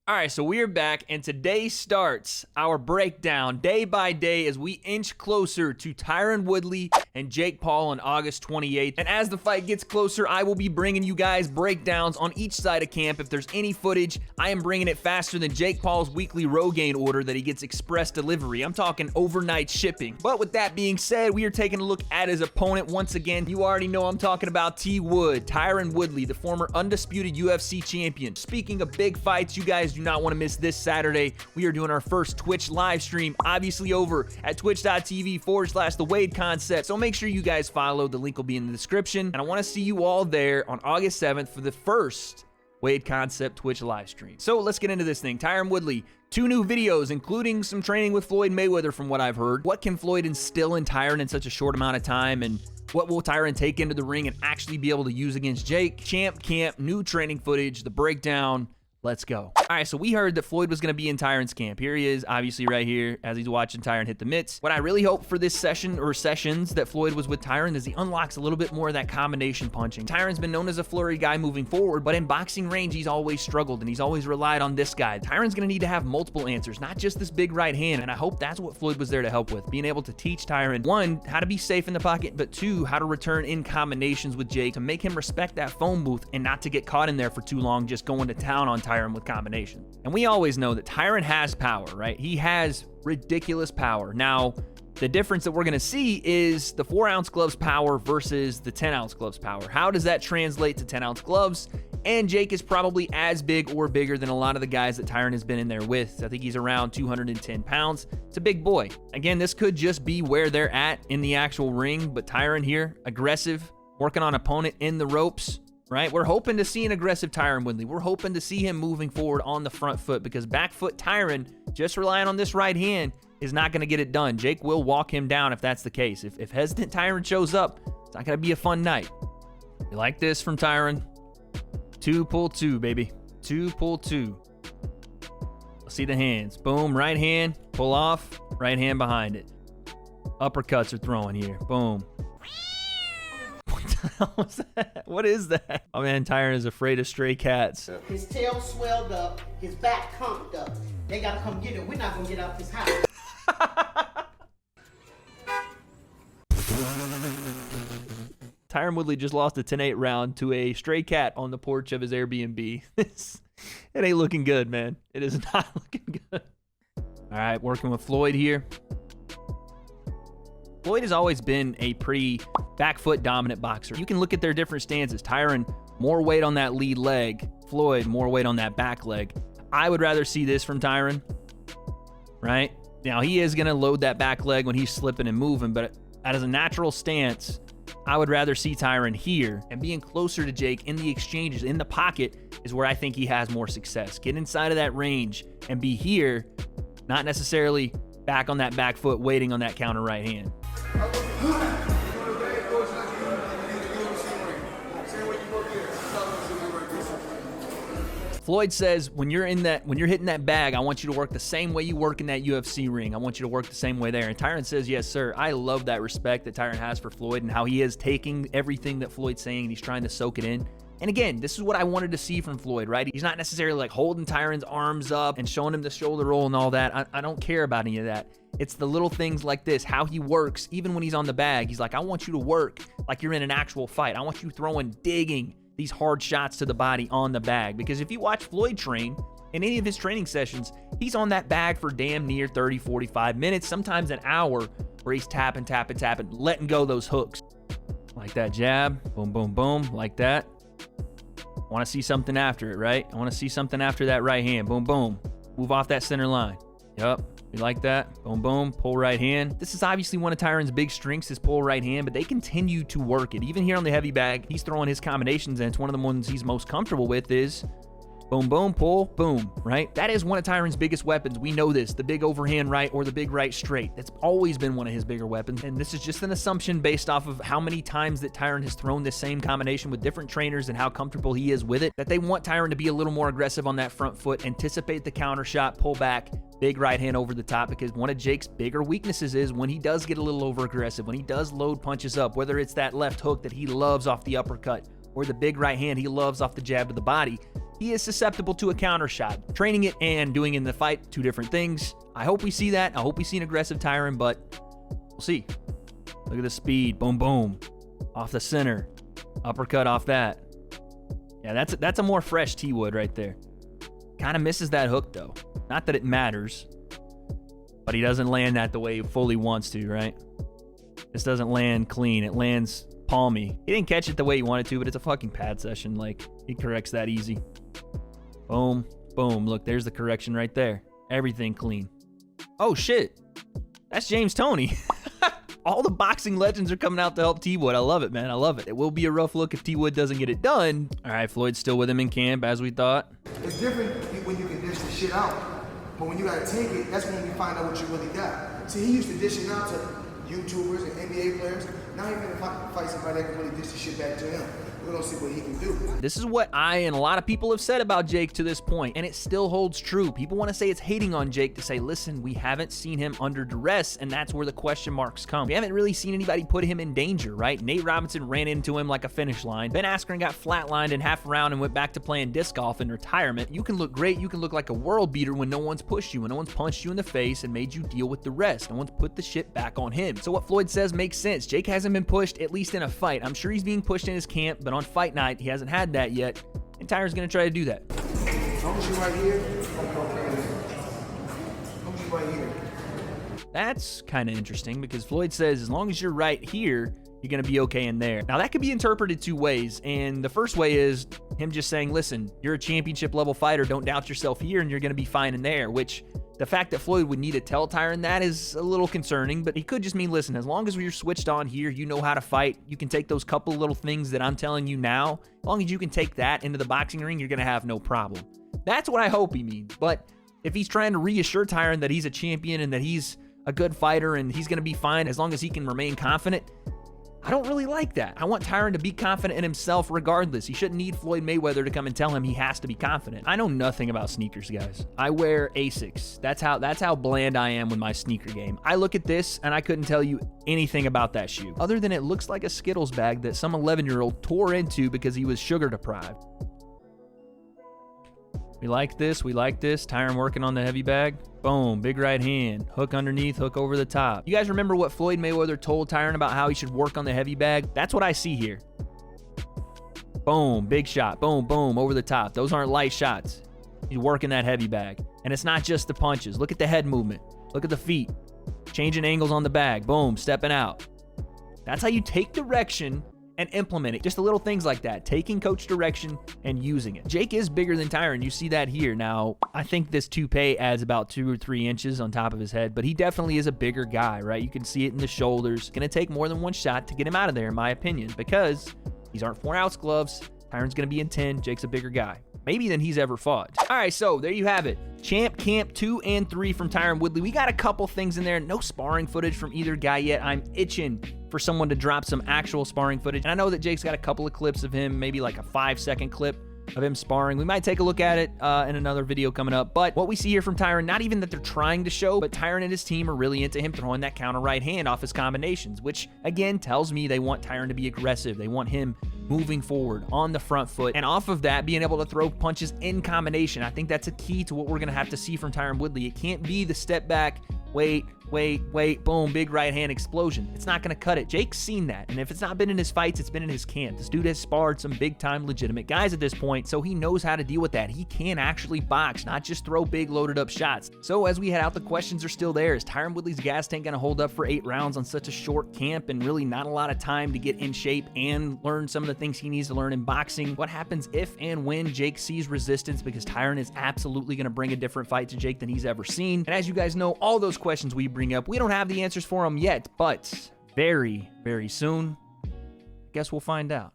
All right, so we're back, and today starts our breakdown day by day as we inch closer to Tyron Woodley and Jake Paul on August 28th. And as the fight gets closer, I will be bringing you guys breakdowns on each side of camp. If there's any footage, I am bringing it faster than Jake Paul's weekly Rogaine order that he gets express delivery. I'm talking overnight shipping. But with that being said, we are taking a look at his opponent once again. You already know I'm talking about T-Wood, Tyron Woodley, the former undisputed UFC champion. Speaking of big fights, you guys do not want to miss this Saturday. We are doing our first Twitch live stream, obviously over at twitch.tv/The W.A.D.E Concept. So make sure you guys follow. The link will be in the description. And I want to see you all there on August 7th for the first W.A.D.E Concept Twitch live stream. So let's get into this thing. Tyron Woodley, 2 new videos, including some training with Floyd Mayweather from what I've heard. What can Floyd instill in Tyron in such a short amount of time? And what will Tyron take into the ring and actually be able to use against Jake? Champ camp, new training footage, the breakdown. Let's go. All right, so we heard that Floyd was going to be in Tyron's camp. Here he is, obviously right here, as he's watching Tyron hit the mitts. What I really hope for this session, or sessions, that Floyd was with Tyron is he unlocks a little bit more of that combination punching. Tyron's been known as a flurry guy moving forward, but in boxing range, he's always struggled, and he's always relied on this guy. Tyron's going to need to have multiple answers, not just this big right hand, and I hope that's what Floyd was there to help with, being able to teach Tyron, 1, how to be safe in the pocket, but 2, how to return in combinations with Jake to make him respect that phone booth and not to get caught in there for too long just going to town on Tyron with combinations. And we always know that Tyron has power, right? He has ridiculous power. Now, the difference that we're going to see is the 4-ounce gloves power versus the 10-ounce gloves power. How does that translate to 10-ounce gloves? And Jake is probably as big or bigger than a lot of the guys that Tyron has been in there with. I think he's around 210 pounds. It's a big boy. Again, this could just be where they're at in the actual ring, but Tyron here, aggressive, working on opponent in the ropes. Right? We're hoping to see an aggressive Tyron Woodley. We're hoping to see him moving forward on the front foot because back foot Tyron, just relying on this right hand, is not going to get it done. Jake will walk him down if that's the case. If hesitant Tyron shows up, it's not going to be a fun night. You like this from Tyron? 2 pull 2, baby. 2 pull 2. Let's see the hands. Boom, right hand, pull off, right hand behind it. Uppercuts are throwing here. Boom. What was that? What is that? Oh man, Tyron is afraid of stray cats. His tail swelled up, his back humped up. They gotta come get him. We're not gonna get out this house. Tyron Woodley just lost a 10-8 round to a stray cat on the porch of his Airbnb. It ain't looking good, man. It is not looking good. All right, working with Floyd here. Floyd has always been a pretty back foot dominant boxer. You can look at their different stances. Tyron, more weight on that lead leg. Floyd, more weight on that back leg. I would rather see this from Tyron, right? Now, he is going to load that back leg when he's slipping and moving, but as a natural stance, I would rather see Tyron here, and being closer to Jake in the exchanges, in the pocket, is where I think he has more success. Get inside of that range and be here, not necessarily back on that back foot, waiting on that counter right hand. Floyd says, when you're hitting that bag, I want you to work the same way you work in that UFC ring. I want you to work the same way there. And Tyron says, yes, sir. I love that respect that Tyron has for Floyd and how he is taking everything that Floyd's saying and he's trying to soak it in. And again, this is what I wanted to see from Floyd, right? He's not necessarily like holding Tyron's arms up and showing him the shoulder roll and all that. I don't care about any of that. It's the little things like this, how he works, even when he's on the bag. He's like, I want you to work like you're in an actual fight. I want you throwing, digging these hard shots to the body on the bag. Because if you watch Floyd train, in any of his training sessions, he's on that bag for damn near 30, 45 minutes, sometimes an hour, where he's tapping, letting go those hooks. Like that jab, boom, boom, boom, like that. I want to see something after it, right? I want to see something after that right hand. Boom, boom. Move off that center line. Yep. You like that? Boom, boom. Pull right hand. This is obviously one of Tyron's big strengths, his pull right hand, but they continue to work it. Even here on the heavy bag, he's throwing his combinations, and it's one of the ones he's most comfortable with is boom, boom, pull, boom, right? That is one of Tyron's biggest weapons. We know this, the big overhand right or the big right straight. That's always been one of his bigger weapons. And this is just an assumption based off of how many times that Tyron has thrown this same combination with different trainers and how comfortable he is with it, that they want Tyron to be a little more aggressive on that front foot, anticipate the counter shot, pull back, big right hand over the top, because one of Jake's bigger weaknesses is when he does get a little over aggressive, when he does load punches up, whether it's that left hook that he loves off the uppercut or the big right hand he loves off the jab to the body, he is susceptible to a counter shot. Training it and doing it in the fight, two different things. I hope we see that. I hope we see an aggressive Tyron, but we'll see. Look at the speed. Boom, boom. Off the center. Uppercut off that. Yeah, that's a more fresh T Wood right there. Kind of misses that hook, though. Not that it matters, but he doesn't land that the way he fully wants to, right? This doesn't land clean. It lands palmy. He didn't catch it the way he wanted to, but it's a fucking pad session. Like, he corrects that easy. Boom, boom. Look, there's the correction right there. Everything clean. Oh, shit. That's James Toney. All the boxing legends are coming out to help T Wood. I love it, man. I love it. It will be a rough look if T Wood doesn't get it done. All right, Floyd's still with him in camp, as we thought. It's different when you can dish the shit out. But when you gotta take it, that's when we find out what you really got. See, he used to dish it out to YouTubers and NBA players. Now he's gonna fight somebody that can really dish the shit back to him. We're gonna see what he can do. This is what I and a lot of people have said about Jake to this point, and it still holds true. People want to say it's hating on Jake to say, listen, we haven't seen him under duress, and that's where the question marks come. We haven't really seen anybody put him in danger, right? Nate Robinson ran into him like a finish line. Ben Askren got flatlined in half a round and went back to playing disc golf in retirement. You can look great, you can look like a world beater when no one's pushed you, when no one's punched you in the face and made you deal with the rest. No one's put the shit back on him. So what Floyd says makes sense. Jake hasn't been pushed, at least in a fight. I'm sure he's being pushed in his camp, but on fight night, he hasn't had that yet, and Tyron's gonna try to do that. As long as you're right here, I'm okay. As long as you're right here. That's kind of interesting because Floyd says as long as you're right here, you're gonna be okay in there. Now that could be interpreted two ways, and the first way is him just saying, listen, you're a championship level fighter, don't doubt yourself here, and you're gonna be fine in there, which the fact that Floyd would need to tell Tyron that is a little concerning, but he could just mean, listen, as long as you're switched on here, you know how to fight, you can take those couple little things that I'm telling you now, as long as you can take that into the boxing ring, you're going to have no problem. That's what I hope he means, but if he's trying to reassure Tyron that he's a champion and that he's a good fighter and he's going to be fine as long as he can remain confident, I don't really like that. I want Tyron to be confident in himself regardless. He shouldn't need Floyd Mayweather to come and tell him he has to be confident. I know nothing about sneakers, guys. I wear Asics. That's how bland I am with my sneaker game. I look at this and I couldn't tell you anything about that shoe, other than it looks like a Skittles bag that some 11-year-old tore into because he was sugar deprived. We like this. We like this. Tyron working on the heavy bag. Boom. Big right hand. Hook underneath. Hook over the top. You guys remember what Floyd Mayweather told Tyron about how he should work on the heavy bag? That's what I see here. Boom. Big shot. Boom, boom. Over the top. Those aren't light shots. He's working that heavy bag. And it's not just the punches. Look at the head movement. Look at the feet. Changing angles on the bag. Boom. Stepping out. That's how you take direction and implement it. Just the little things like that. Taking coach direction and using it. Jake is bigger than Tyron. You see that here. Now, I think this toupee adds about 2 or 3 inches on top of his head, but he definitely is a bigger guy, right? You can see it in the shoulders. It's gonna take more than one shot to get him out of there, in my opinion, because these aren't 4-ounce gloves. Tyron's gonna be in 10. Jake's a bigger guy. Maybe than he's ever fought. All right, so there you have it. Champ Camp 2 and 3 from Tyron Woodley. We got a couple things in there. No sparring footage from either guy yet. I'm itching for someone to drop some actual sparring footage. And I know that Jake's got a couple of clips of him, maybe like a 5-second clip of him sparring. We might take a look at it in another video coming up. But what we see here from Tyron, not even that they're trying to show, but Tyron and his team are really into him throwing that counter right hand off his combinations, which again tells me they want Tyron to be aggressive. They want him moving forward on the front foot, and off of that, being able to throw punches in combination. I think that's a key to what we're going to have to see from Tyron Woodley. It can't be the step back, wait, boom, big right hand explosion. It's not going to cut it. Jake's seen that, and if it's not been in his fights, it's been in his camp. This dude has sparred some big-time legitimate guys at this point, so he knows how to deal with that. He can actually box, not just throw big loaded-up shots. So as we head out, the questions are still there. Is Tyron Woodley's gas tank going to hold up for 8 rounds on such a short camp and really not a lot of time to get in shape and learn some of the things he needs to learn in boxing? What happens if and when Jake sees resistance? Because Tyron is absolutely going to bring a different fight to Jake than he's ever seen. And as you guys know, all those questions we bring up, we don't have the answers for them yet, but very, very soon, I guess we'll find out.